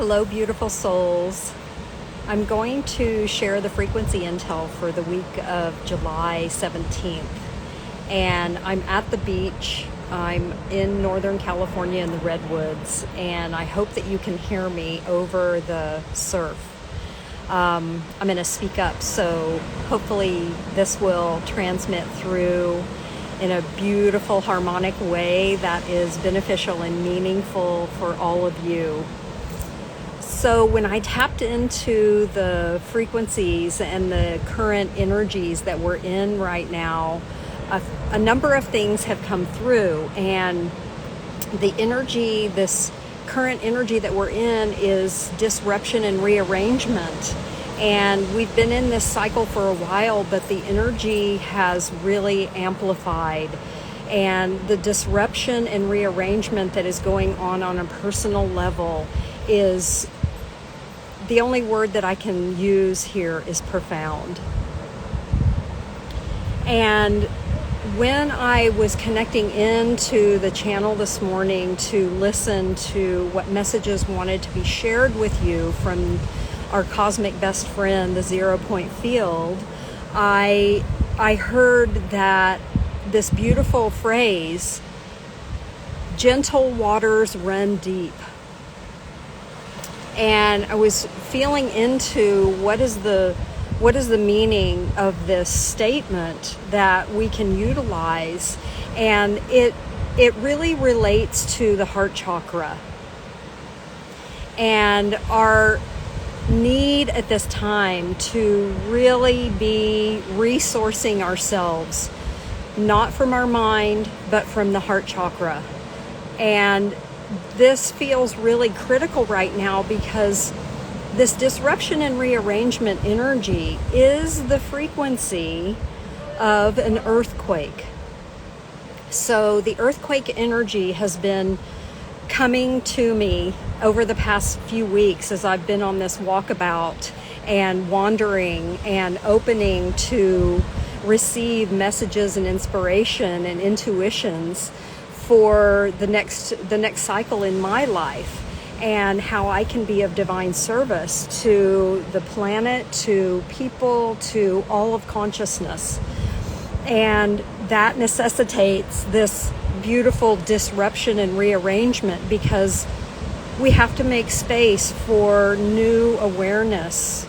Hello, beautiful souls. I'm going to share the frequency intel for the week of July 17th. And I'm at the beach. I'm in Northern California in the Redwoods, and I hope that you can hear me over the surf. I'm going to speak up, so hopefully this will transmit through in a beautiful harmonic way that is beneficial and meaningful for all of you. So when I tapped into the frequencies and the current energies that we're in right now, a number of things have come through, and the energy, this current energy that we're in, is disruption and rearrangement. And we've been in this cycle for a while, but the energy has really amplified. And the disruption and rearrangement that is going on a personal level is, the only word that I can use here is profound. And when I was connecting into the channel this morning to listen to what messages wanted to be shared with you from our cosmic best friend, the 0 point field, I heard that this beautiful phrase, gentle waters run deep. And I was feeling into what is the meaning of this statement that we can utilize, and it really relates to the heart chakra and our need at this time to really be resourcing ourselves, not from our mind, but from the heart chakra. And this feels really critical right now because this disruption and rearrangement energy is the frequency of an earthquake. So the earthquake energy has been coming to me over the past few weeks as I've been on this walkabout and wandering and opening to receive messages and inspiration and intuitions for the next cycle in my life, and how I can be of divine service to the planet, to people, to all of consciousness. And that necessitates this beautiful disruption and rearrangement, because we have to make space for new awareness,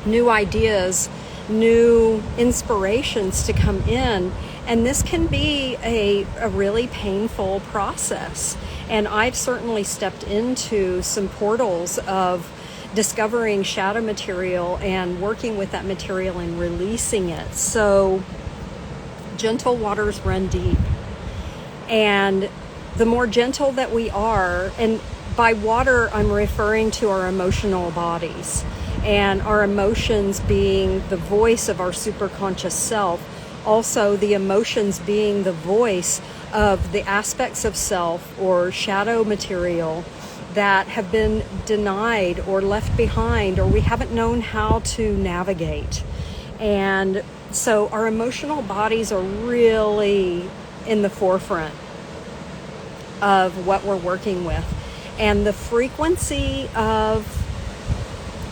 new ideas, new inspirations to come in. And this can be a really painful process. And I've certainly stepped into some portals of discovering shadow material and working with that material and releasing it. So gentle waters run deep. And the more gentle that we are, and by water I'm referring to our emotional bodies, and our emotions being the voice of our superconscious self, also the emotions being the voice of the aspects of self or shadow material that have been denied or left behind, or we haven't known how to navigate. And so our emotional bodies are really in the forefront of what we're working with. And the frequency of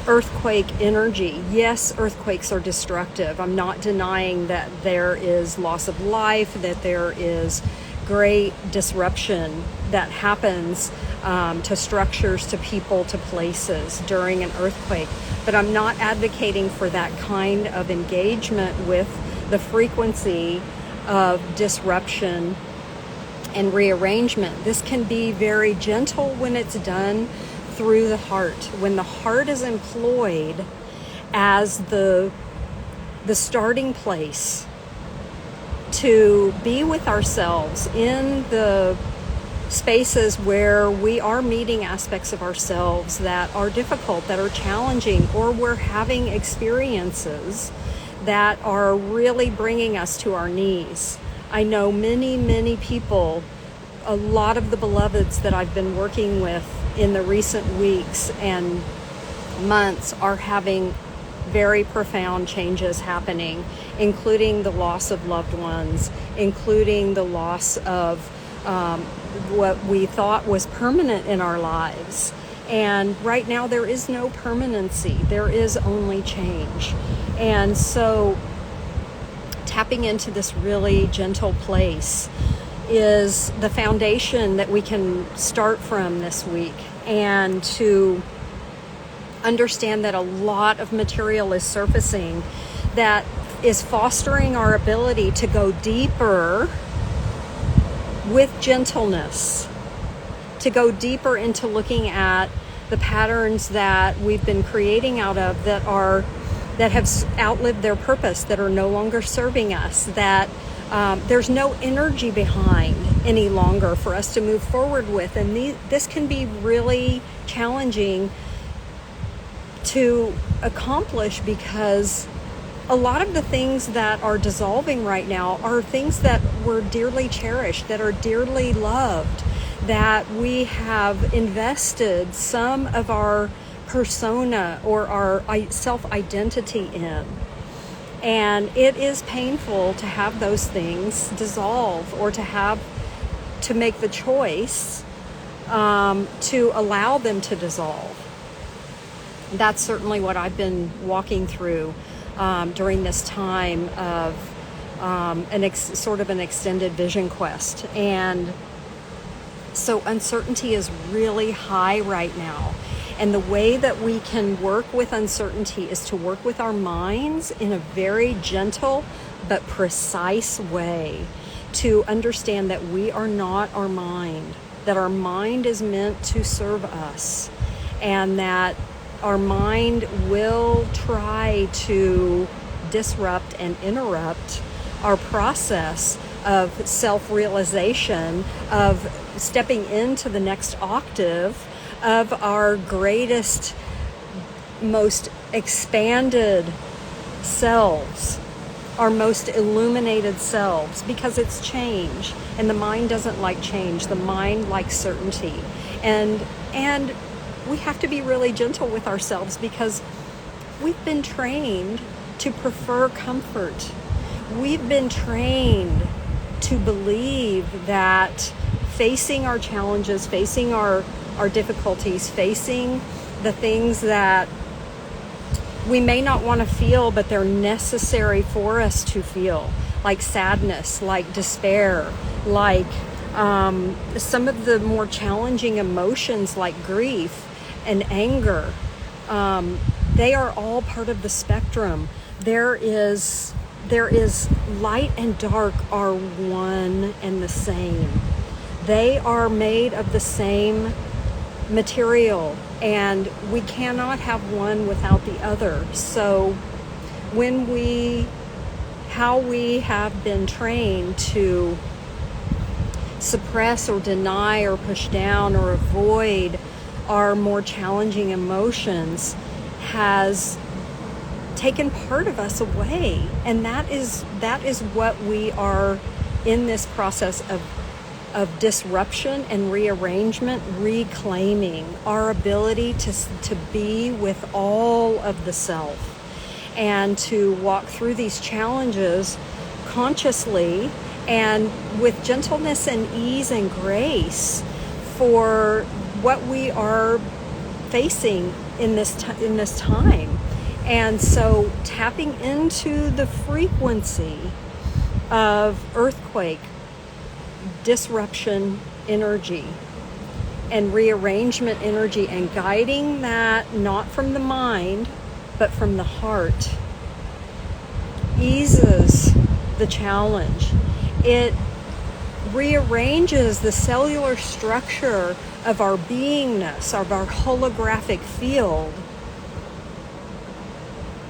earthquake energy, yes, earthquakes are destructive. I'm not denying that there is loss of life, that there is great disruption that happens to structures, to people, to places during an earthquake. But I'm not advocating for that kind of engagement with the frequency of disruption and rearrangement. This can be very gentle when it's done through the heart. When the heart is employed as the starting place to be with ourselves in the spaces where we are meeting aspects of ourselves that are difficult, that are challenging, or we're having experiences that are really bringing us to our knees. I know many people, a lot of the beloveds that I've been working with in the recent weeks and months are having very profound changes happening, including the loss of loved ones, including the loss of what we thought was permanent in our lives. And right now there is no permanency. There is only change. And so tapping into this really gentle place is the foundation that we can start from this week, and to understand that a lot of material is surfacing that is fostering our ability to go deeper with gentleness, to go deeper into looking at the patterns that we've been creating out of that have outlived their purpose, that are no longer serving us, that there's no energy behind any longer for us to move forward with. And this can be really challenging to accomplish, because a lot of the things that are dissolving right now are things that were dearly cherished, that are dearly loved, that we have invested some of our persona or our self-identity in. And it is painful to have those things dissolve, or to make the choice to allow them to dissolve. That's certainly what I've been walking through during this time of sort of an extended vision quest. And so uncertainty is really high right now. And the way that we can work with uncertainty is to work with our minds in a very gentle but precise way, to understand that we are not our mind, that our mind is meant to serve us, and that our mind will try to disrupt and interrupt our process of self-realization, of stepping into the next octave of our greatest, most expanded selves, our most illuminated selves, because it's change, and the mind doesn't like change. The mind likes certainty, and we have to be really gentle with ourselves, because we've been trained to prefer comfort. We've been trained to believe that facing our challenges, facing our difficulties, facing the things that we may not want to feel, but they're necessary for us to feel, like sadness, like despair, like some of the more challenging emotions like grief and anger. They are all part of the spectrum. There is light and dark are one and the same. They are made of the same material, and we cannot have one without the other. So how we have been trained to suppress or deny or push down or avoid our more challenging emotions has taken part of us away. And that is what we are in this process of disruption and rearrangement, reclaiming our ability to be with all of the self, and to walk through these challenges consciously and with gentleness and ease and grace for what we are facing in this time. And so tapping into the frequency of earthquake, disruption energy, and rearrangement energy, and guiding that not from the mind but from the heart, eases the challenge. It rearranges the cellular structure of our beingness, of our holographic field,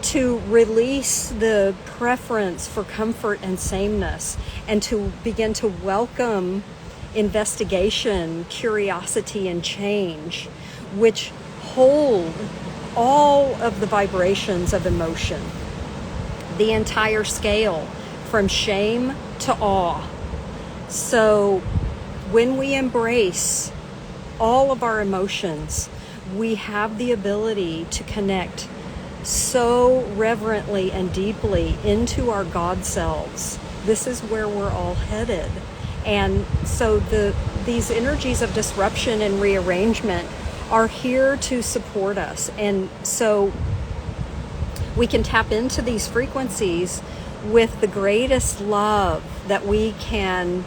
to release the preference for comfort and sameness, and to begin to welcome investigation, curiosity, and change, which hold all of the vibrations of emotion, the entire scale, from shame to awe. So when we embrace all of our emotions, we have the ability to connect so reverently and deeply into our God selves. This is where we're all headed. And so these energies of disruption and rearrangement are here to support us. And so we can tap into these frequencies with the greatest love that we can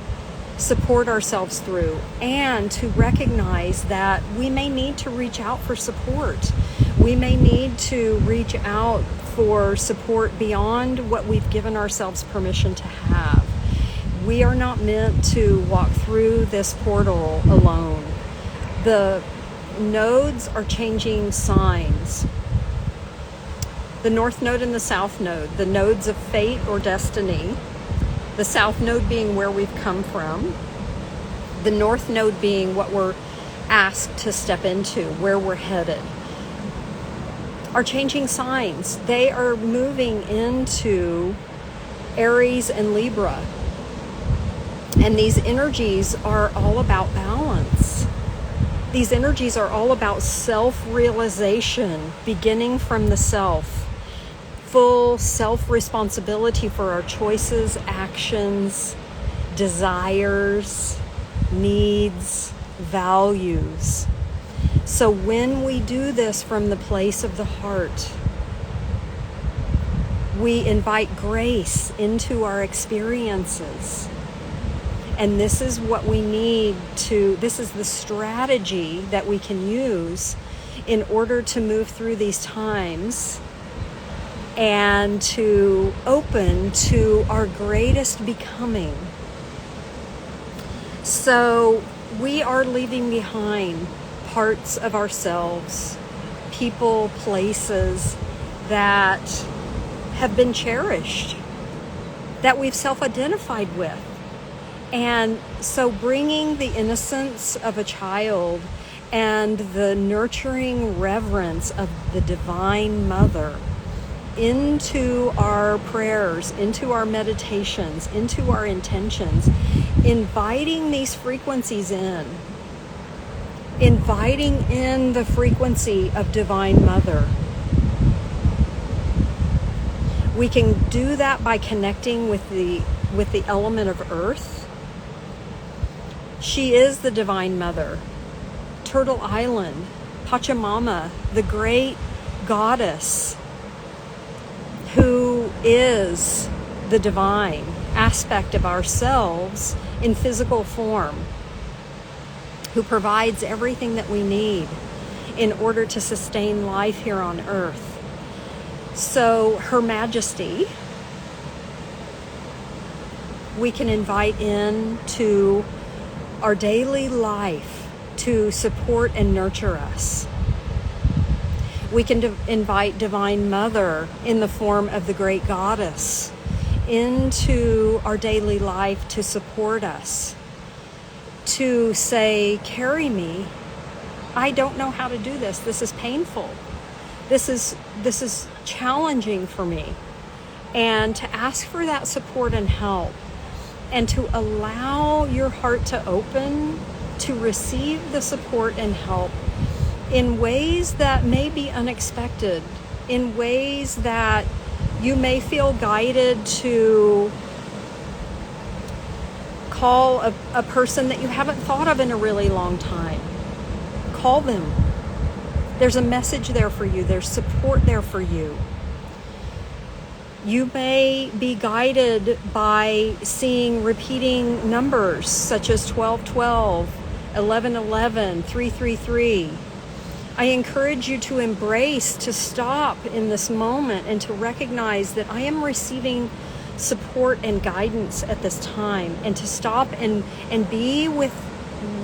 support ourselves through, and to recognize that we may need to reach out for support. We may need to reach out for support beyond what we've given ourselves permission to have. We are not meant to walk through this portal alone. The nodes are changing signs. The North Node and the South Node, the nodes of fate or destiny. The South Node being where we've come from. The North Node being what we're asked to step into, where we're headed. Are changing signs. They are moving into Aries and Libra. And these energies are all about balance. These energies are all about self-realization, beginning from the self. Full self-responsibility for our choices, actions, desires, needs, values. So when we do this from the place of the heart, we invite grace into our experiences. And this is what we need to, this is the strategy that we can use in order to move through these times and to open to our greatest becoming. So we are leaving behind parts of ourselves, people, places that have been cherished, that we've self-identified with. And so bringing the innocence of a child and the nurturing reverence of the Divine Mother into our prayers, into our meditations, into our intentions, inviting these frequencies in, inviting in the frequency of Divine Mother. We can do that by connecting with the element of earth. She is the Divine Mother. Turtle Island, Pachamama, the great goddess who is the divine aspect of ourselves in physical form, who provides everything that we need in order to sustain life here on earth. So Her Majesty, we can invite into our daily life to support and nurture us. We can invite Divine Mother in the form of the great goddess into our daily life to support us, to say, carry me. I don't know how to do this. This is painful. This is challenging for me. And to ask for that support and help, and to allow your heart to open to receive the support and help in ways that may be unexpected, in ways that you may feel guided to call a person that you haven't thought of in a really long time. Call them. There's a message there for you. There's support there for you. You may be guided by seeing repeating numbers such as 1212, 1111, 333. I encourage you to embrace, to stop in this moment and to recognize that I am receiving support and guidance at this time, and to stop and be with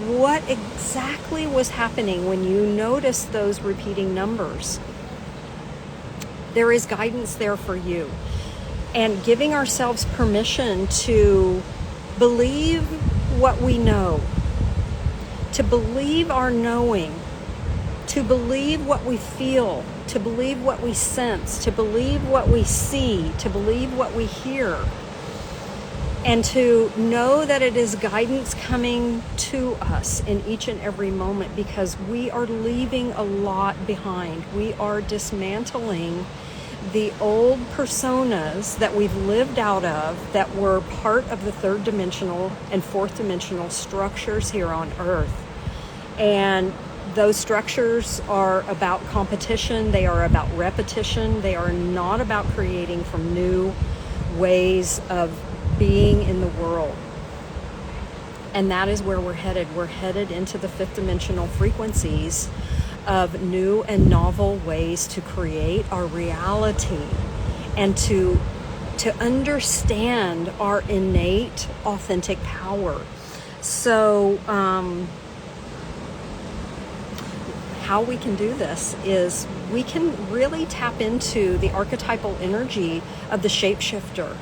what exactly was happening when you notice those repeating numbers. There is guidance there for you. And giving ourselves permission to believe what we know, to believe our knowing, to believe what we feel, to believe what we sense, to believe what we see, to believe what we hear, and to know that it is guidance coming to us in each and every moment, because we are leaving a lot behind. We are dismantling the old personas that we've lived out of, that were part of the third dimensional and fourth dimensional structures here on earth. And those structures are about competition. They are about repetition. They are not about creating from new ways of being in the world. And that is where we're headed. We're headed into the fifth dimensional frequencies of new and novel ways to create our reality and to understand our innate, authentic power. So, how we can do this is we can really tap into the archetypal energy of the shapeshifter,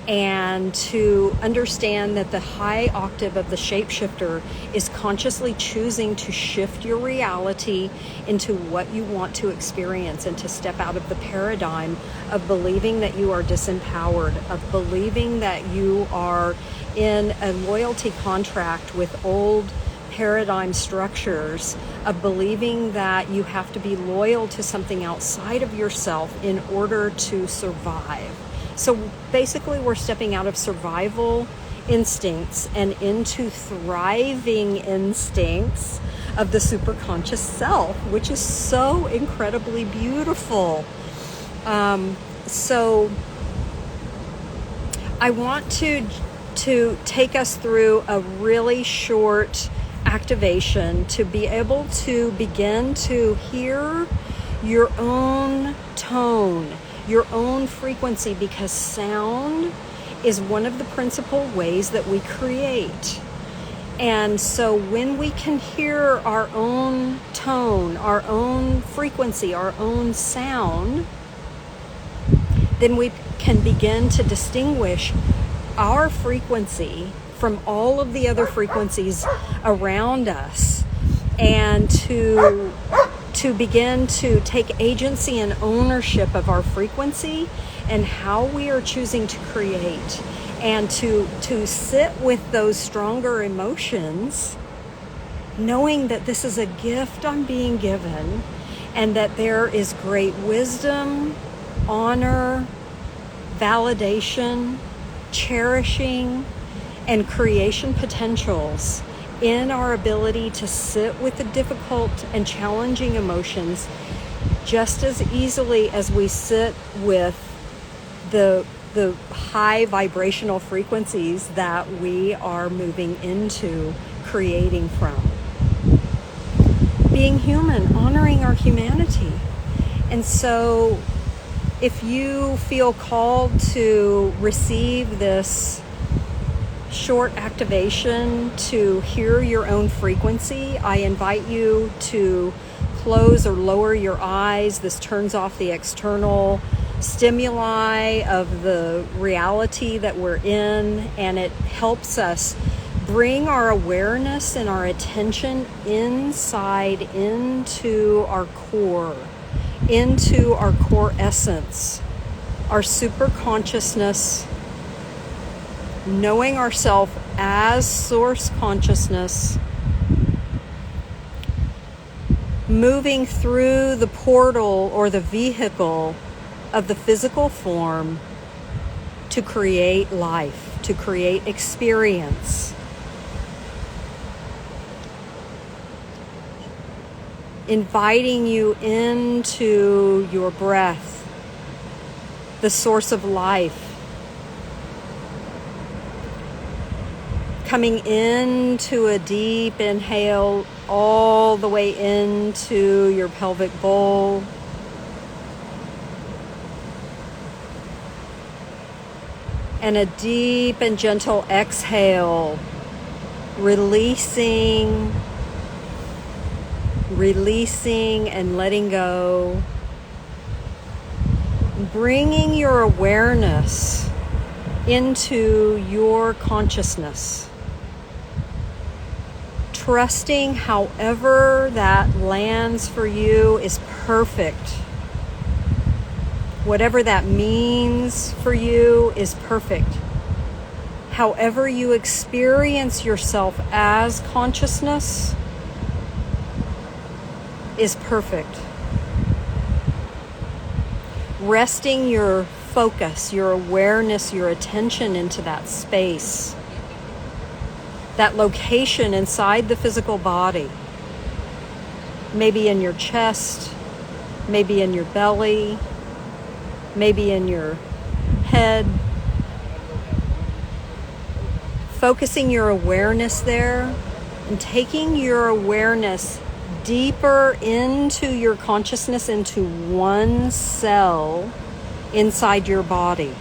and to understand that the high octave of the shapeshifter is consciously choosing to shift your reality into what you want to experience, and to step out of the paradigm of believing that you are disempowered, of believing that you are in a loyalty contract with old paradigm structures, of believing that you have to be loyal to something outside of yourself in order to survive. So basically, we're stepping out of survival instincts and into thriving instincts of the superconscious self, which is so incredibly beautiful. So I want to take us through a really short activation to be able to begin to hear your own tone, your own frequency, because sound is one of the principal ways that we create. And so when we can hear our own tone, our own frequency, our own sound, then we can begin to distinguish our frequency from all of the other frequencies around us, and to begin to take agency and ownership of our frequency and how we are choosing to create, and to sit with those stronger emotions, knowing that this is a gift I'm being given, and that there is great wisdom, honor, validation, cherishing, and creation potentials in our ability to sit with the difficult and challenging emotions just as easily as we sit with the high vibrational frequencies that we are moving into creating from. Being human, honoring our humanity. And so if you feel called to receive this short activation to hear your own frequency, I invite you to close or lower your eyes. This turns off the external stimuli of the reality that we're in, and it helps us bring our awareness and our attention inside into our core essence, our super consciousness, knowing ourselves as source consciousness, moving through the portal or the vehicle of the physical form to create life, to create experience. Inviting you into your breath, the source of life. Coming into a deep inhale all the way into your pelvic bowl. And a deep and gentle exhale, releasing and letting go. Bringing your awareness into your consciousness. Trusting however that lands for you is perfect. Whatever that means for you is perfect. However you experience yourself as consciousness is perfect. Resting your focus, your awareness, your attention into that space, that location inside the physical body. maybe in your chest, maybe in your belly, maybe in your head. Focusing your awareness there and taking your awareness deeper into your consciousness, into one cell inside your body.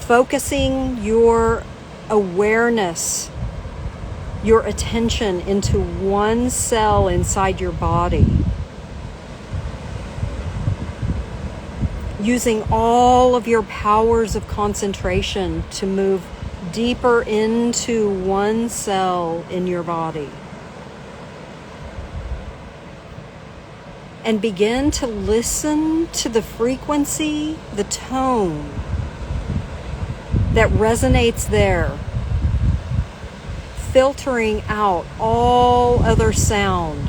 Focusing your awareness, your attention into one cell inside your body. Using all of your powers of concentration to move deeper into one cell in your body. And begin to listen to the frequency, the tone that resonates there, filtering out all other sound,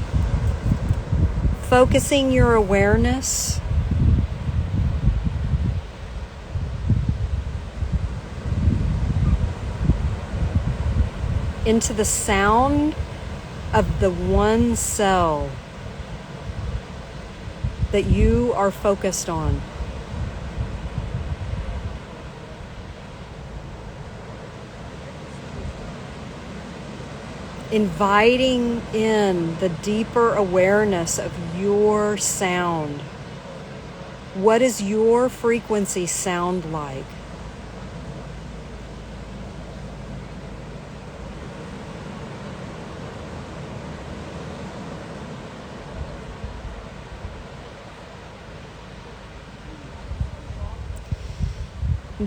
focusing your awareness into the sound of the one cell that you are focused on. Inviting in the deeper awareness of your sound. What does your frequency sound like?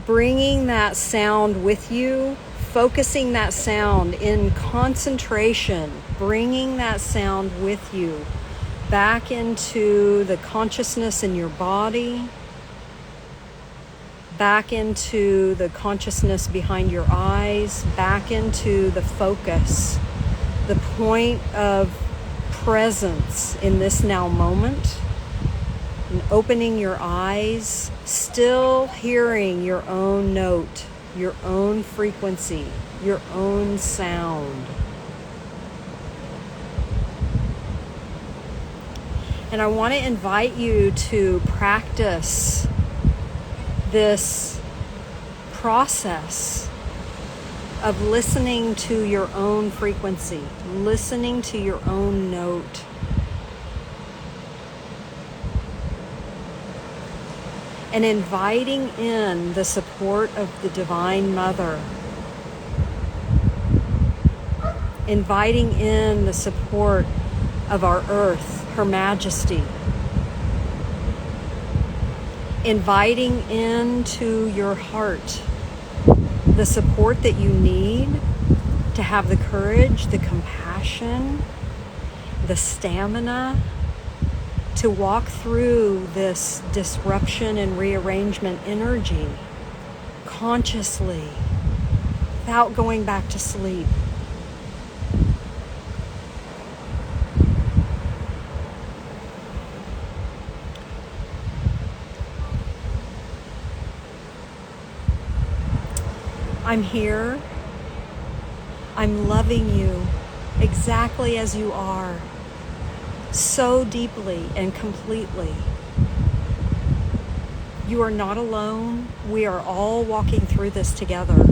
Bringing that sound with you, focusing that sound in concentration, bringing that sound with you back into the consciousness in your body, back into the consciousness behind your eyes, back into the focus, the point of presence in this now moment. And opening your eyes, still hearing your own note, your own frequency, your own sound. And I want to invite you to practice this process of listening to your own frequency, listening to your own note. And inviting in the support of the Divine Mother. Inviting in the support of our Earth, Her Majesty. Inviting into your heart the support that you need to have the courage, the compassion, the stamina to walk through this disruption and rearrangement energy consciously, without going back to sleep. I'm here. I'm loving you exactly as you are. So deeply and completely. You are not alone. We are all walking through this together.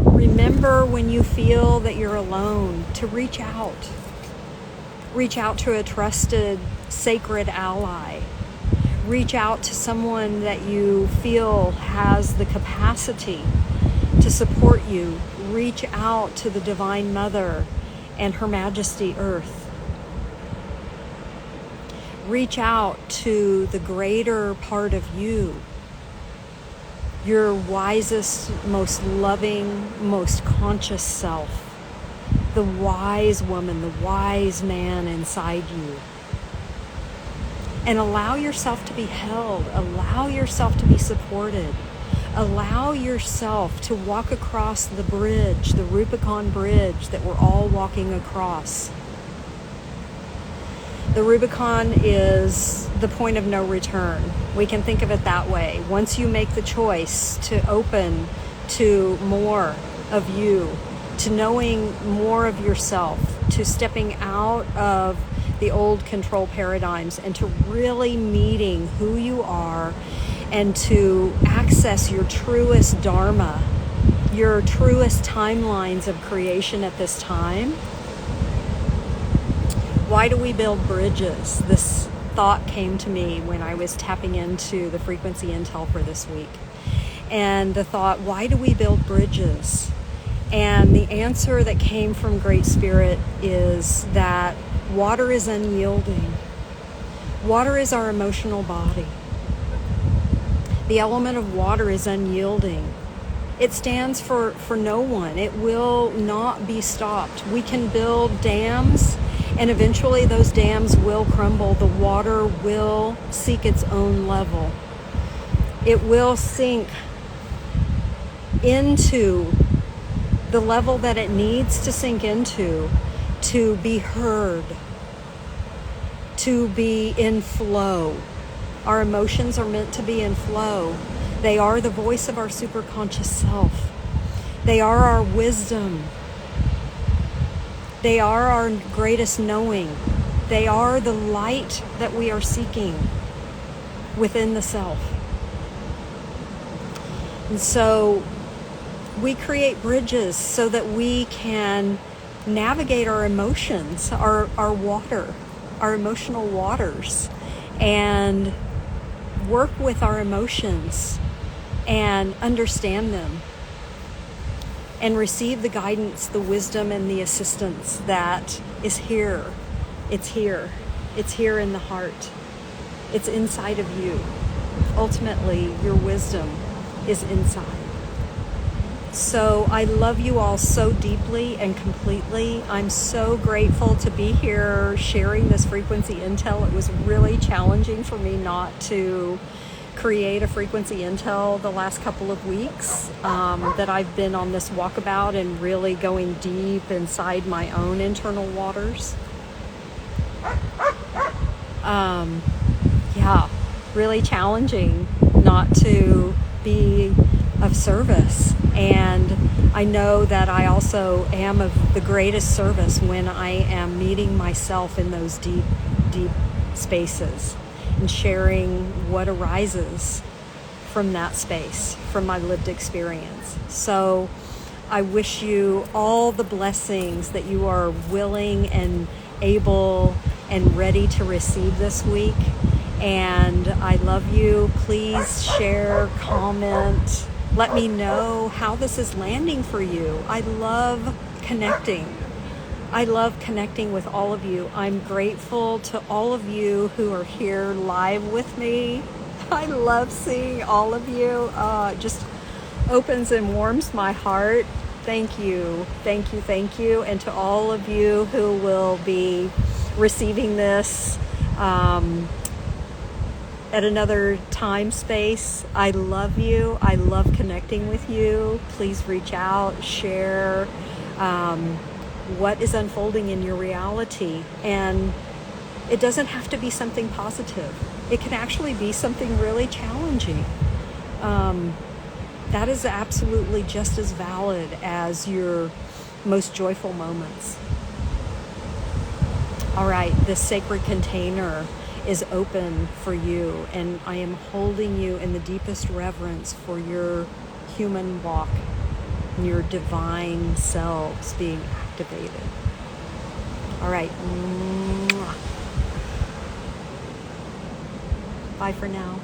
Remember when you feel that you're alone to reach out. Reach out to a trusted, sacred ally. Reach out to someone that you feel has the capacity to support you. Reach out to the Divine Mother and Her Majesty Earth. Reach out to the greater part of you, your wisest, most loving, most conscious self, the wise woman, the wise man inside you. And allow yourself to be held, allow yourself to be supported, allow yourself to walk across the bridge, the Rubicon Bridge that we're all walking across. The Rubicon is the point of no return. We can think of it that way. Once you make the choice to open to more of you, to knowing more of yourself, to stepping out of the old control paradigms and to really meeting who you are and to access your truest dharma, your truest timelines of creation at this time. Why do we build bridges? This thought came to me when I was tapping into the frequency intel for this week. And the thought, why do we build bridges? And the answer that came from Great Spirit is that water is unyielding. Water is our emotional body. The element of water is unyielding. It stands for no one. It will not be stopped. We can build dams, and eventually those dams will crumble. The water will seek its own level. It will sink into the level that it needs to sink into to be heard, to be in flow. Our emotions are meant to be in flow. They are the voice of our superconscious self. They are our wisdom. They are our greatest knowing. They are the light that we are seeking within the self. And so we create bridges so that we can navigate our emotions, our water, our emotional waters, and work with our emotions and understand them and receive the guidance, the wisdom, and the assistance that is here. It's here. It's here in the heart. It's inside of you. Ultimately, your wisdom is inside. So I love you all so deeply and completely. I'm so grateful to be here sharing this frequency intel. It was really challenging for me not to create a frequency intel the last couple of weeks that I've been on this walkabout and really going deep inside my own internal waters. Yeah, really challenging not to be of service. And I know that I also am of the greatest service when I am meeting myself in those deep, deep spaces and sharing what arises from that space, from my lived experience. So I wish you all the blessings that you are willing and able and ready to receive this week. And I love you. Please share, comment. Let me know how this is landing for you. I love connecting. I love connecting with all of you. I'm grateful to all of you who are here live with me. I love seeing all of you. It just opens and warms my heart. Thank you. Thank you. Thank you. And to all of you who will be receiving this at another time, space, I love you. I love connecting with you. Please reach out, share what is unfolding in your reality. And it doesn't have to be something positive. It can actually be something really challenging. That is absolutely just as valid as your most joyful moments. All right, this sacred container is open for you, and I am holding you in the deepest reverence for your human walk and your divine selves being activated. All right. Bye for now.